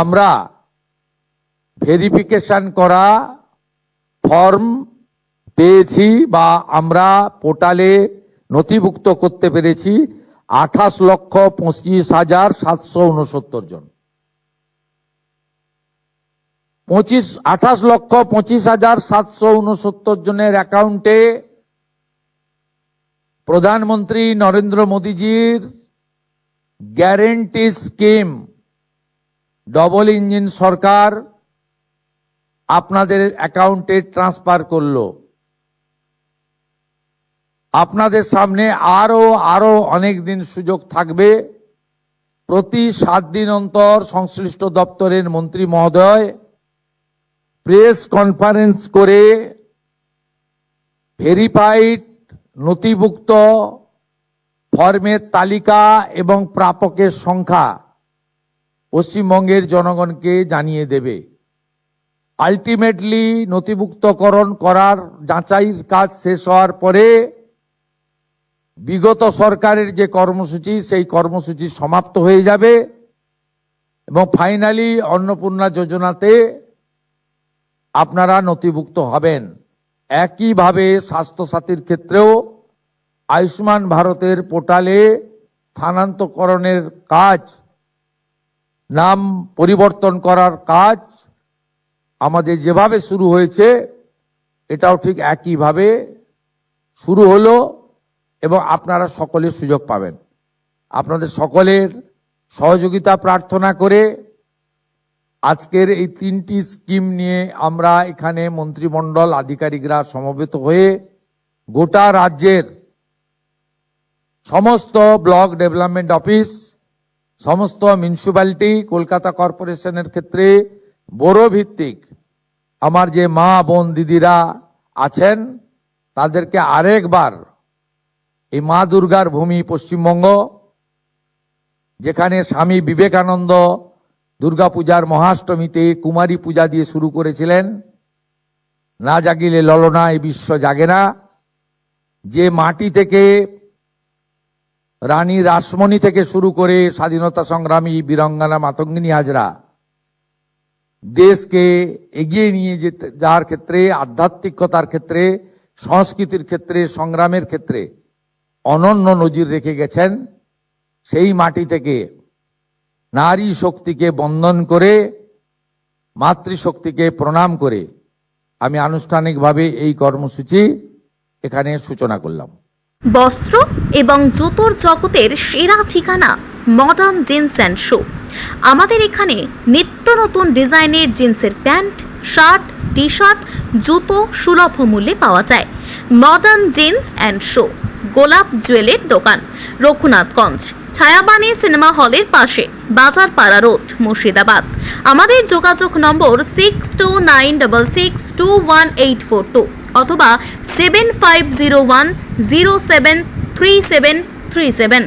আমরা ভেরিফিকেশন করা ফর্ম পেয়েছি বা আমরা পোর্টালে নথিভুক্ত করতে পেরেছি 28,25,769 জন। 28,25,769 জনের অ্যাকাউন্টে প্রধানমন্ত্রী নরেন্দ্র মোদীজির গ্যারেন্টি স্কিম ডবল ইঞ্জিন সরকার আপনাদের অ্যাকাউন্টে ট্রান্সফার করলো। আপনাদের সামনে আরো অনেক দিন সুযোগ থাকবে। প্রতি 7 দিন অন্তর সংশ্লিষ্ট দপ্তরের মন্ত্রী মহোদয় প্রেস কনফারেন্স করে ভেরিফাইড নথিভুক্ত ফর্মের তালিকা এবং প্রাপকের সংখ্যা পশ্চিমবঙ্গের জনগণকে জানিয়ে দেবে। আলটিমেটলি নথিভুক্তকরণ করার যাচাইয়ের কাজ শেষ হওয়ার পরে বিগত সরকারের যে কর্মসূচি সেই কর্মসূচি সমাপ্ত হয়ে যাবে এবং ফাইনালি অন্নপূর্ণা যোজনাতে আপনারা নথিভুক্ত হবেন। একইভাবে স্বাস্থ্যসাথীর ক্ষেত্রেও আয়ুষ্মান ভারতের পোর্টালে স্থানান্তরকরণের কাজ, নাম পরিবর্তন করার কাজ আমাদের যেভাবে শুরু হয়েছে এটাও ঠিক একইভাবে শুরু হলো এবং আপনারা সকলে সুযোগ পাবেন। আপনাদের সকলের সহযোগিতা প্রার্থনা করে আজকের এই 3টি স্কিম নিয়ে আমরা এখানে মন্ত্রিমণ্ডল আধিকারিকরা সমবেত হয়ে গোটা রাজ্যের সমস্ত ব্লক ডেভেলপমেন্ট অফিস, সমস্ত মিউনিসিপ্যালিটি, কলকাতা কর্পোরেশনের ক্ষেত্রে বড় ভিত্তিক আমার যে মা বোন দিদিরা আছেন তাদেরকে আরেকবার এই মা দুর্গার ভূমি পশ্চিমবঙ্গ, যেখানে স্বামী বিবেকানন্দ দুর্গাপূজার মহাষ্টমীতে কুমারী পূজা দিয়ে শুরু করেছিলেন, না জাগিলে ললনা এই বিশ্ব জাগে না, যে মাটি থেকে রানী রাসমণি থেকে শুরু করে স্বাধীনতা সংগ্রামী বীরাঙ্গনা মাতঙ্গিনী হাজরা দেশকে এগিয়ে নিয়ে যেতে যাওয়ার ক্ষেত্রে, আধ্যাত্মিকতার ক্ষেত্রে, সংস্কৃতির ক্ষেত্রে, সংগ্রামের ক্ষেত্রে অনন্য নজির রেখে গেছেন, সেই মাটি থেকে নারী শক্তিকে বন্দন করে, মাতৃশক্তিকে প্রণাম করে আমি আনুষ্ঠানিকভাবে এই কর্মসূচি এখানে সূচনা করলাম। বস্ত্র এবং জুতোর জগতের সেরা ঠিকানা মডার্ন জিন্স অ্যান্ড শু। আমাদের এখানে নিত্য নতুন ডিজাইনের জিন্সের প্যান্ট, শার্ট, টি শার্ট, জুতো সুলভ মূল্যে পাওয়া যায়। মডার্ন জিন্স অ্যান্ড শু, গোলাপ জুয়েলের দোকান, রঘুনাথগঞ্জ, ছায়াবাণী সিনেমা হলের পাশে, বাজারপাড়া রোড, মুর্শিদাবাদ। আমাদের যোগাযোগ নম্বর 6296621842 অথবা 7501073737।